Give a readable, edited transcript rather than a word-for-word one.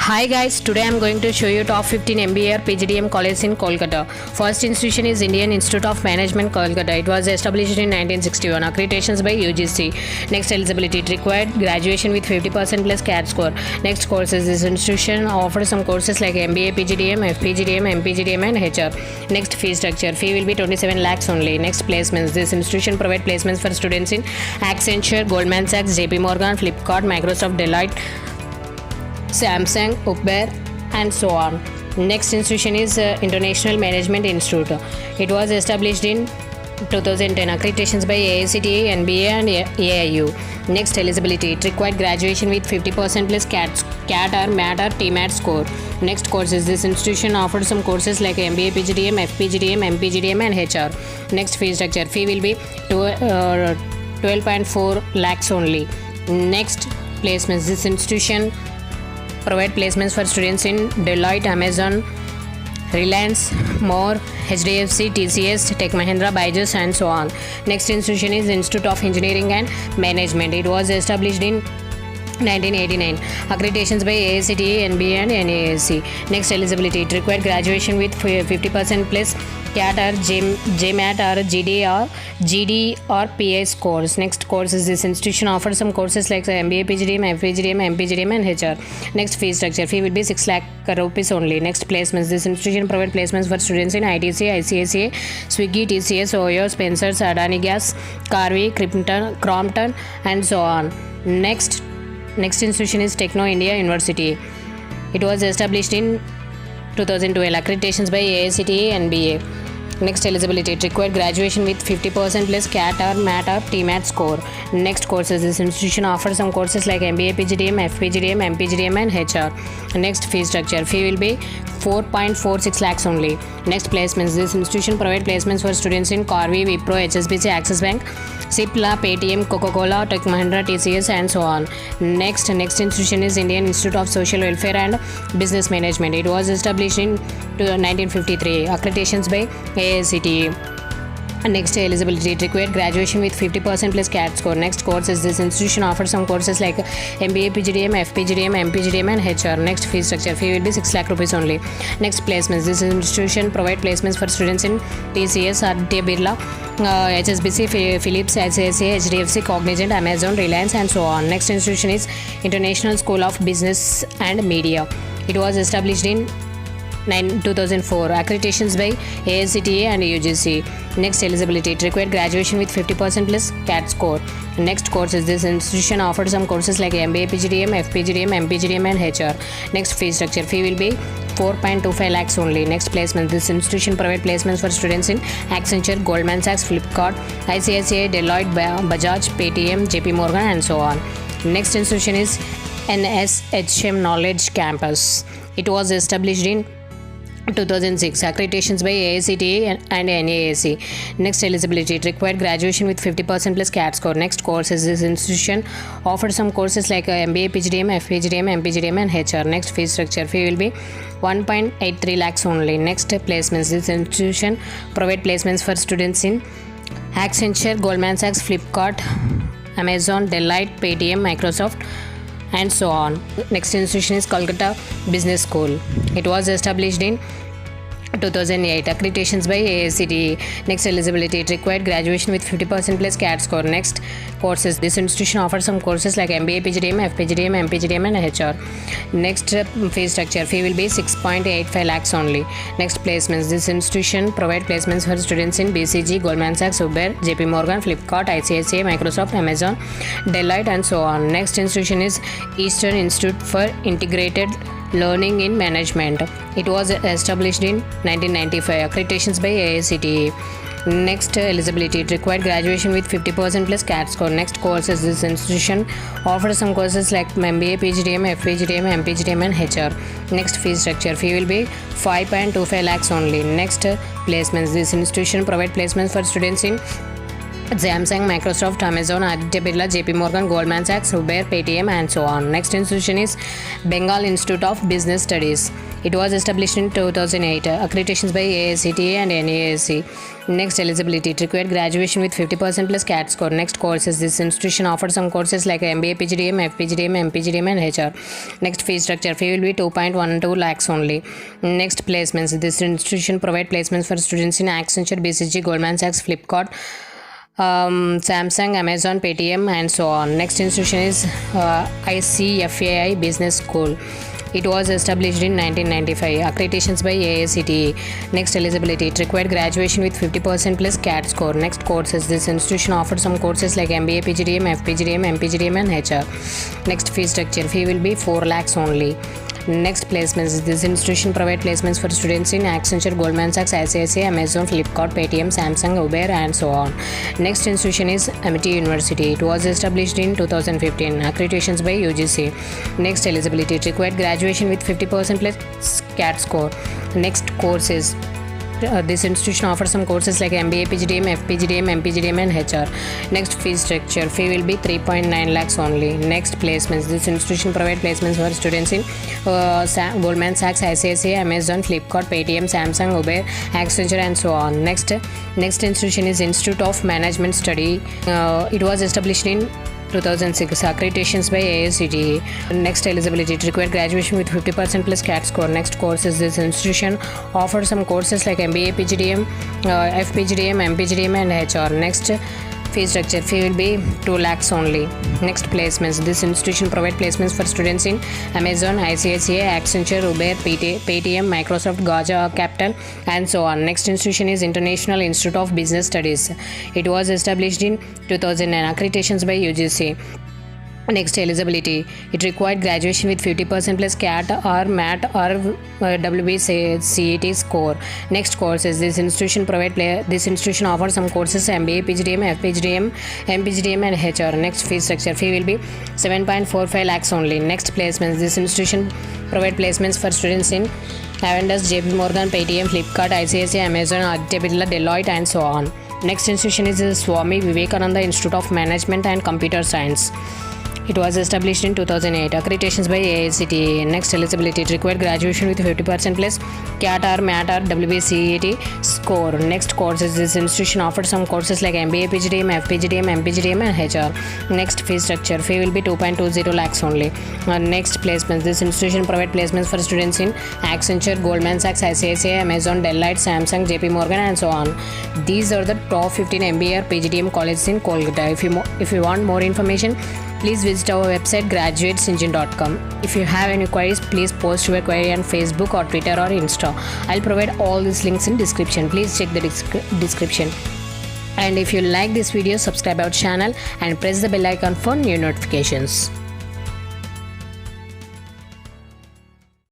Hi guys, today I am going to show you top 15 MBA or PGDM colleges in Kolkata. First institution is Indian Institute of Management, Kolkata. It was established in 1961. Accreditations by UGC. Next eligibility, it required graduation with 50% plus CAT score. Next courses, this institution offers some courses like MBA, PGDM, FPGDM, MPGDM and HR. Next fee structure, fee will be 27 lakhs only. Next placements, this institution provide placements for students in Accenture, Goldman Sachs, JP Morgan, Flipkart, Microsoft, Deloitte, Samsung, Uber, and so on. Next institution is International Management Institute. It was established in 2010. Accreditations by AICTE, NBA, and AIU. Next eligibility, it required graduation with 50% plus CAT or MAT or TMAT score. Next courses, this institution offers some courses like MBA, PGDM, FPGDM, MPGDM, and HR. Next fee structure, fee will be 12.4 lakhs only. Next placements, this institution provide placements for students in Deloitte, Amazon, Reliance, More, HDFC, TCS, Tech Mahindra, Byju's, and so on. Next institution is Institute of Engineering and Management. It was established in 1989. Accreditations by AICTE, NBA, and NAAC. Next eligibility, it required graduation with 50% plus CAT or JMAT or GD or PA scores. Next courses, this institution offers some courses like MBA, PGDM, FPGDM, MPGDM, and HR. Next fee structure, fee will be 6 lakh rupees only. Next placements, this institution provide placements for students in ITC, ICICI, Swiggy, TCS, Oyo, Spencer's, Adani Gas, Carvey, Crompton, and so on. Next institution is Techno India University. It was established in 2012. Accreditations by AICTE and BA. Next eligibility, it required graduation with 50% plus CAT or MAT or TMAT score. Next courses, this institution offers some courses like MBA, PGDM, FPGDM, MPGDM, and HR. Next fee structure, fee will be 4.46 lakhs only. Next placements, this institution provide placements for students in Carvey, Wipro, HSBC, Axis Bank, Cipla, Paytm, Coca-Cola, Tech Mahindra, TCS, and so on. Next institution is Indian Institute of Social Welfare and Business Management. It was established in 1953. Accreditations by AICTE. Next eligibility, it required graduation with 50% plus CAT score. Next courses, this institution offers some courses like MBA, PGDM, FPGDM, MPGDM, and HR. Next fee structure, fee will be 6 lakh rupees only. Next placements, this institution provide placements for students in TCS, Aditya Birla, HSBC, Philips, ICICI, HDFC, Cognizant, Amazon, Reliance, and so on. Next institution is International School of Business and Media. It was established in 2004. Accreditations by AICTE and UGC. Next eligibility, it required graduation with 50% plus CAT score. Next courses, this institution offers some courses like MBA, PGDM, FPGDM, MPGDM, and HR. Next fee structure, fee will be 4.25 lakhs only. Next placement, this institution provide placements for students in Accenture, Goldman Sachs, Flipkart, ICICI, Deloitte, Bajaj, Paytm, JP Morgan, and so on. Next institution is NSHM Knowledge Campus. It was established in 2006. Accreditations by AICTE and NAAC. Next eligibility, it required graduation with 50% plus CAT score. Next courses, this institution offers some courses like MBA, PGDM, FPGDM, MPGDM, and HR. Next fee structure, fee will be 1.83 lakhs only. Next placements, this institution provide placements for students in Accenture, Goldman Sachs, Flipkart, Amazon, Deloitte, Paytm, Microsoft, and so on. Next institution is Kolkata Business School. It was established in 2008. Accreditations by AICTE. Next eligibility, it required graduation with 50% plus CAT score. Next courses, this institution offers some courses like MBA, PGDM, FPGDM, MPGDM, and HR. Next fee structure, fee will be 6.85 lakhs only. Next placements, this institution provide placements for students in BCG, Goldman Sachs, Uber, JP Morgan, Flipkart, ICICI, Microsoft, Amazon, Deloitte, and so on. Next institution is Eastern Institute for Integrated Learning in Management. It was established in 1995. Accreditations by AICTE. Next eligibility, it required graduation with 50% plus CAT score. Next courses, this institution offers some courses like MBA, PGDM, FPGDM, MPGDM, and HR. Next fee structure, fee will be 5.25 lakhs only. Next placements, this institution provide placements for students in Samsung, Microsoft, Amazon, Aditya Birla, JP Morgan, Goldman Sachs, Uber, Paytm, and so on. Next institution is Bengal Institute of Business Studies. It was established in 2008. Accreditations by AICTE and NAAC. Next, eligibility. It required graduation with 50% plus CAT score. Next, courses. This institution offered some courses like MBA, PGDM, FPGDM, MPGDM, and HR. Next, fee structure. Fee will be 2.12 lakhs only. Next, placements. This institution provide placements for students in Accenture, BCG, Goldman Sachs, Flipkart, Samsung, Amazon, Paytm, and so on. Next institution is ICFAI Business School. It was established in 1995. Accreditations by AICTE. Next, eligibility. It required graduation with 50% plus CAT score. Next, courses. This institution offered some courses like MBA, PGDM, FPGDM, MPGDM, and HR. Next, fee structure. Fee will be 4 lakhs only. Next, placements. This institution provide placements for students in Accenture, Goldman Sachs, ICICI, Amazon, Flipkart, Paytm, Samsung, Uber, and so on. Next institution is Amity University. It was established in 2015. Accreditations by UGC. Next, eligibility. It required graduation with 50% plus CAT score. Next, courses. This institution offers some courses like MBA, PGDM, FPGDM, MPGDM, and HR. Next, fee structure. Fee will be 3.9 lakhs only. Next, placements. This institution provide placements for students in Goldman Sachs, ICICI, Amazon, Flipkart, Paytm, Samsung, Uber, Accenture, and so on. Next institution is Institute of Management Study. It was established in 2006. Accreditations by AICTE. Next, eligibility. It required graduation with 50% plus CAT score. Next, courses. This institution offers some courses like MBA, PGDM, FPGDM, MPGDM, and HR. Next, fee structure. Fee will be 2 lakhs only. Next, placements. This institution provide placements for students in Amazon, ICICI, Accenture, Uber, Paytm, Microsoft, Gaja Capital, and so on. Next institution is International Institute of Business Studies. It was established in 2009. Accreditations by UGC. Next, eligibility. It required graduation with 50% plus CAT or MAT or WBCET score. Next, courses. This institution offers some courses MBA, PGDM, FPGDM, MPGDM, and HR. Next, fee structure. Fee will be 7.45 lakhs only. Next, placements. This institution provide placements for students in Avendus, JP Morgan, Paytm, Flipkart, ICICI, Amazon, Aditya Birla, Deloitte, and so on. Next institution is Swami Vivekananda Institute of Management and Computer Science. It was established in 2008. Accreditations by AICTE. Next, eligibility. It required graduation with 50% plus CAT or MAT or WBCET score. Next, courses. This institution offered some courses like MBA, PGDM, FPGDM, MPGDM, and HR. Next, fee structure. Fee will be 2.20 lakhs only. Next, placements. This institution provide placements for students in Accenture, Goldman Sachs, ICICI, Amazon, Deloitte, Samsung, JP Morgan, and so on. These are the top 15 MBA or PGDM colleges in Kolkata. If you want more information, please visit our website graduatesengine.com. If you have any queries, please post your query on Facebook or Twitter or Insta. I'll provide all these links in description. Please check the description. And if you like this video, subscribe our channel and press the bell icon for new notifications.